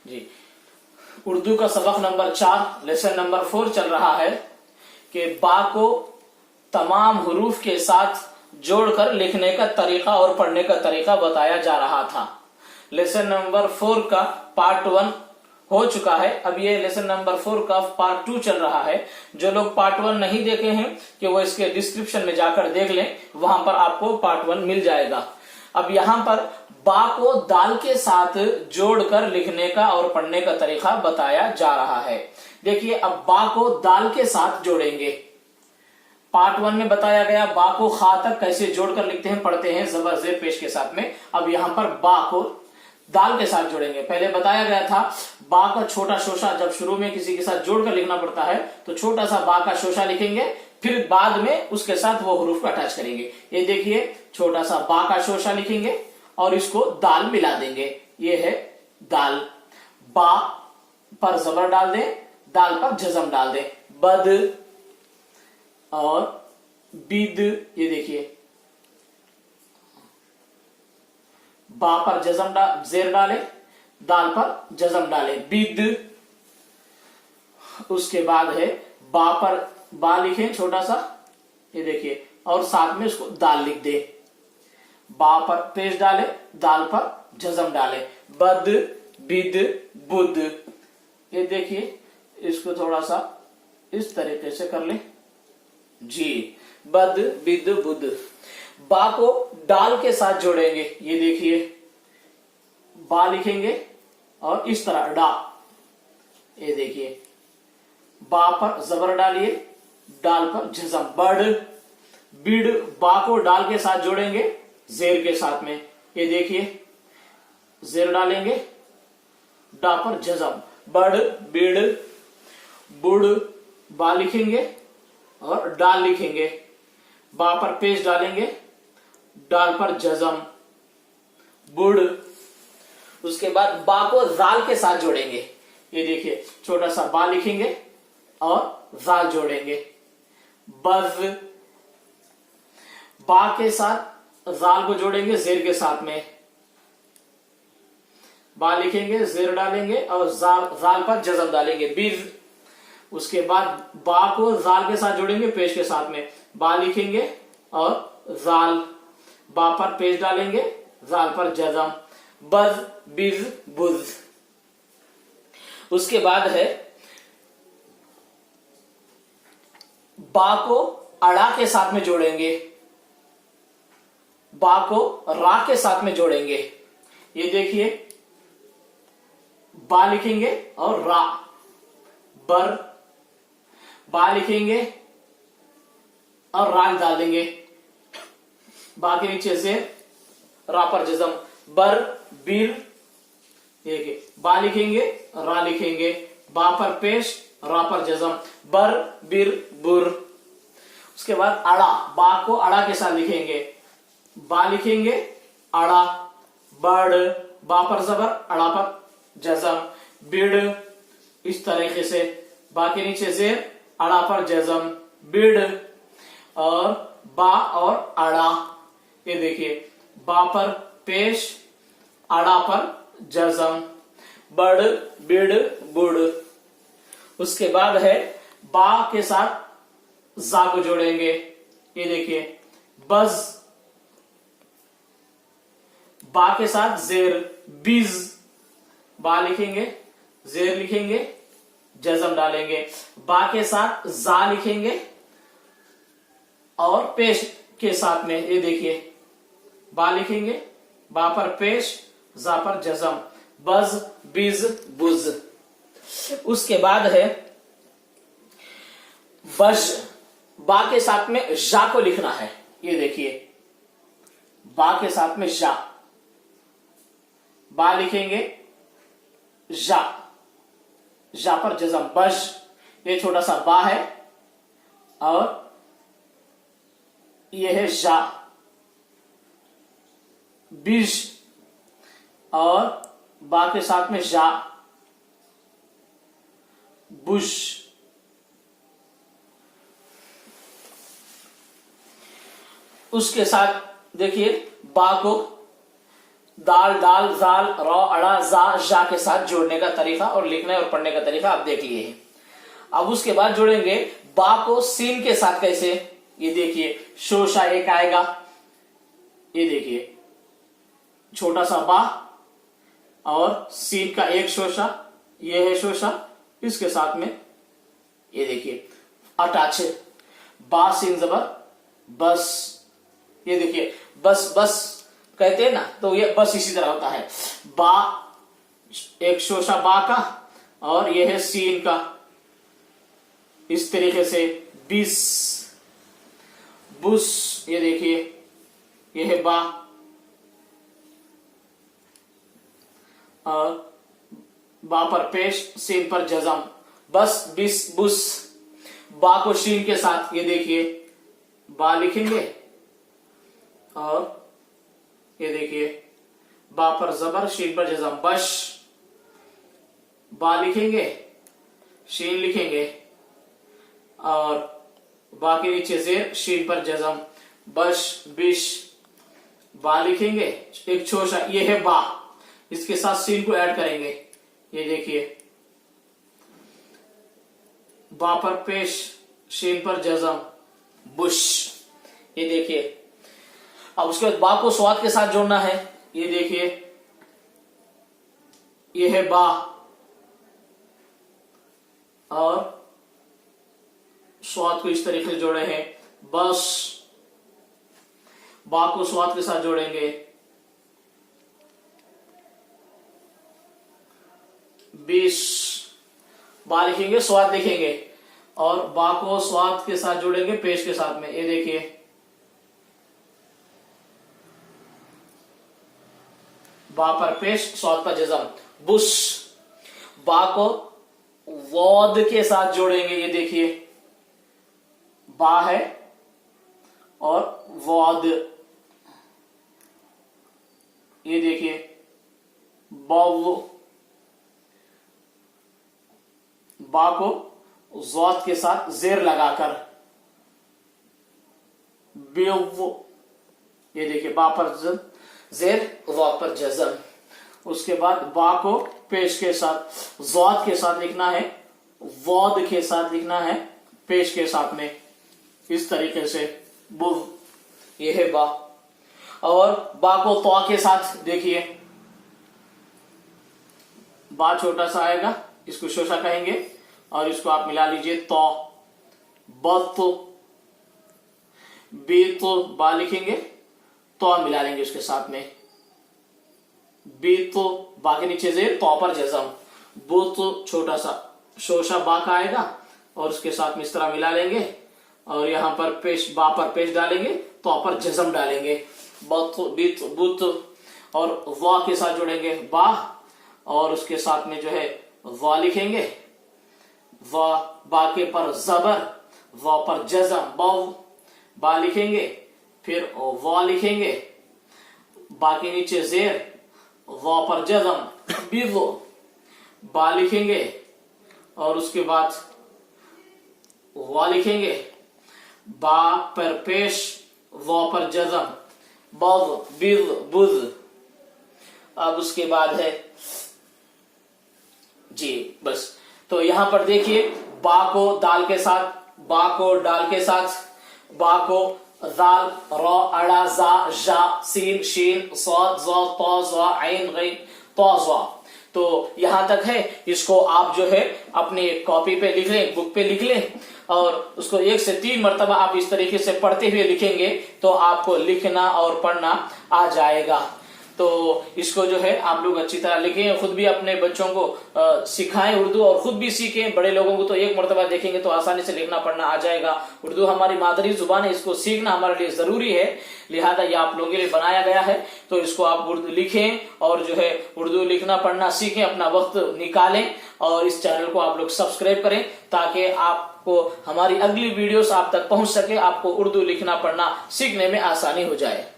जी, उर्दू का सबक number 4 lesson number 4 चल रहा है कि बा को तमाम हुरूफ के साथ जोड़कर लिखने का तरीका और पढ़ने का तरीका बताया जा रहा था। लेसन नंबर 4 का पार्ट 1 हो चुका है। अब ये लेसन नंबर 4 का पार्ट 2 चल रहा है। जो लोग पार्ट 1 नहीं देखे हैं कि वो इसके डिस्क्रिप्शन में जाकर देख लें, वहां पर आपको पार्ट 1 मिल जाएगा। अब यहां पर बा को दाल के साथ जोड़कर लिखने का और पढ़ने का तरीका बताया जा रहा है। देखिए, अब बा को दाल के साथ जोड़ेंगे। पार्ट 1 में बताया गया बा को खा तक कैसे जोड़कर लिखते हैं, पढ़ते हैं जबर जेर पेश के साथ में। अब यहां पर बा को दाल के साथ जोड़ेंगे। पहले बताया गया था बा का छोटा शोशा जब शुरू में किसी के साथ जोड़कर लिखना पड़ता है तो छोटा सा बा का शोशा लिखेंगे, फिर बाद में उसके साथ वो हरूफ को अटैच करेंगे। ये देखिए, छोटा सा बा का शोशा लिखेंगे और इसको दाल मिला देंगे। ये है दाल। बा पर जबर डाल दें, दाल पर जजम डाल दें। बद और बिद, ये देखिए, बा पर जजम जेर डाले, दाल पर जजम डाले, बिद। उसके बाद है बा पर बा लिखें छोटा सा, ये देखिए, और साथ में उसको दाल लिख दे। बा पर पेश डाले, दाल पर जजम डाले, बद बिद बुद। ये देखिए, इसको थोड़ा सा इस तरीके से कर ले जी, बद बिद बुद। बा को डाल के साथ जोड़ेंगे। ये देखिए, बा लिखेंगे और इस तरह डा। ये देखिए, बा पर जबर डालिए, डाल पर जजम, बड़ बिड़। बा को डाल के साथ जोड़ेंगे जेर के साथ में। ये देखिए, जेर डालेंगे, डा पर जजम, बड़ बिड़ बुड़। बा लिखेंगे और डाल लिखेंगे, बा पर पेश डालेंगे, डाल पर जजम, बुड़। उसके बाद बा को जाल के साथ जोड़ेंगे। ये देखिए, छोटा सा बा लिखेंगे और जाल जोड़ेंगे, बज। बा के साथ जाल को जोड़ेंगे जेर के साथ में। बा लिखेंगे, जेर डालेंगे और जाल पर जजम डालेंगे, बिज। उसके बाद बा को जाल के साथ जोड़ेंगे पेश के साथ में। बा लिखेंगे और जाल, बा पर पेश डालेंगे, जाल पर जजम, बज बिज बुज। उसके बाद है बा को अड़ा के साथ में जोड़ेंगे, बा को रा के साथ में जोड़ेंगे। ये देखिए, बा लिखेंगे और रा, बर। बा लिखेंगे और राग डाल देंगे, बा के नीचे से रा पर जजम, बर बीर। देखिए, बा लिखेंगे, रा लिखेंगे, बा पर पेश, रा पर जजम, बर बीर बुर। उसके बाद अड़ा, बा को अड़ा के साथ लिखेंगे। बा लिखेंगे, अड़ा, बड़, बा पर जबर, अड़ा पर जजम, बिड़। इस तरीके से बा के नीचे जेर, अड़ा पर जजम, बिड़। और बा और अड़ा, ये देखिए, बा पर पेश, अड़ा पर जजम, बड़ बिड़ बुड़। उसके बाद है बा के साथ जा को जोड़ेंगे। ये देखिए, बज। बा के साथ जेर, बीज। बा लिखेंगे, जेर लिखेंगे, जजम डालेंगे, बा के साथ जा लिखेंगे और पेश के साथ में। ये देखिए, बा लिखेंगे, बा पर पेश, जा पर जजम, बज बिज बुज। उसके बाद है बज। बा के साथ में जा को लिखना है। ये देखिए, बा के साथ में जा, बा लिखेंगे, जा, जा पर जजम, बज। ये छोटा सा बा है और ये है जा, बीज। और बा के साथ में जा, बुश। उसके साथ देखिए, बा को दाल दाल जाल रौ अड़ा जा जा के साथ जोड़ने का तरीका और लिखने और पढ़ने का तरीका आप देख लिए हैं। अब उसके बाद जोड़ेंगे बा को सीन के साथ कैसे, ये देखिए शोशा एक आएगा, ये देखिए छोटा सा बा और सीन का एक शोशा, ये है शोशा, इसके साथ में ये देखिए अटैच बा सीन जबर बस, ये देखिए बस बस कहते हैं ना, तो ये बस इसी तरह होता है। बा एक शोशा बा का और ये है सीन का, इस तरीके से बिस बुस, ये देखिए ये है बा और बा पर पेश सीन पर जजम, बस बिस बुस। बा को शीन के साथ ये देखिए बा लिखेंगे और ये देखिए बा पर जबर शीन पर जजम बश, बा लिखेंगे शीन लिखेंगे और बा के नीचे जेर शीन पर जजम बश बिश, बा लिखेंगे एक छोटा, ये है बा, इसके साथ सीन को ऐड करेंगे, ये देखिए बा पर पेश शीन पर जजम बुश, ये देखिए। अब उसके बाद बा को स्वाद के साथ जोड़ना है, ये देखिए ये है बा और स्वाद को इस तरीके से जोड़े हैं बस, बा को स्वाद के साथ जोड़ेंगे बीस, बा लिखेंगे स्वाद लिखेंगे और बा को स्वाद के साथ जोड़ेंगे पेश के साथ में, ये देखिए बा पर पेश स्वाद पर जजम बुश, बा को वोद के साथ जोड़ेंगे, ये देखिए बा है और वोद, ये देखिए बव, बा को ज़ौद के साथ जेर लगाकर बेव, ये देखिए बा पर जेर ज़ौद पर जज़म। उसके बाद बा को पेश के साथ ज़ौद के साथ लिखना है, वौद के साथ लिखना है पेश के साथ में, इस तरीके से बुव, ये है बा। और बा को तौ के साथ देखिए बा छोटा सा आएगा, इसको शोशा कहेंगे और इसको आप मिला लीजिए तो बत, बे तो बा लिखेंगे तो मिला लेंगे उसके साथ में, बे तो बा के नीचे जेर तो पर जजम, बो तो छोटा सा शोशा बा का आएगा और उसके साथ में इस तरह मिला लेंगे और यहां पर पेश बा पर पेश डालेंगे तो पर जजम डालेंगे, बत बित बुत और वा के साथ जोड़ेंगे बा और उसके साथ में जो है वा लिखेंगे, वा बा के पर जबर वा पर जजम बव, बा लिखेंगे फिर वा लिखेंगे, बा के नीचे जेर वा पर जजम बिव, बा लिखेंगे और उसके बाद वा लिखेंगे, बा पर पेश वा पर जजम बव बिव बुज। अब उसके बाद है जी बस, तो यहां पर देखिए बा को दाल के साथ, बा को डाल के साथ, बा को दाल रौ अड़ा जा जा सीन शीन सौद ज़ौ तौ ज़ौ ऐन गैन तौ ज़ौ, तो यहां तक है। इसको आप जो है अपनी कॉपी पे लिख लें, बुक पे लिख लें और उसको 1 से 3 मरतबा आप इस तरीके से पढ़ते हुए लिखेंगे तो आपको लिखना और पढ़ना आ जाएगा। तो इसको जो है आप लोग अच्छी तरह लिखें, खुद भी अपने बच्चों को सिखाएं उर्दू और खुद भी सीखें। बड़े लोगों को तो 1 मरतबा देखेंगे तो आसानी से लिखना पढ़ना आ जाएगा। उर्दू हमारी मादरी जुबान है, इसको सीखना हमारे लिए जरूरी है, लिहाजा ये आप लोगों के लिए बनाया गया है। तो इसको आप उर्दू लिखें और जो है उर्दू लिखना पढ़ना सीखें, अपना वक्त निकालें और इस चैनल को आप लोग सब्सक्राइब करें ताकि आपको हमारी अगली वीडियोस आप तक पहुंच सके, आपको उर्दू लिखना पढ़ना सीखने में आसानी हो जाए।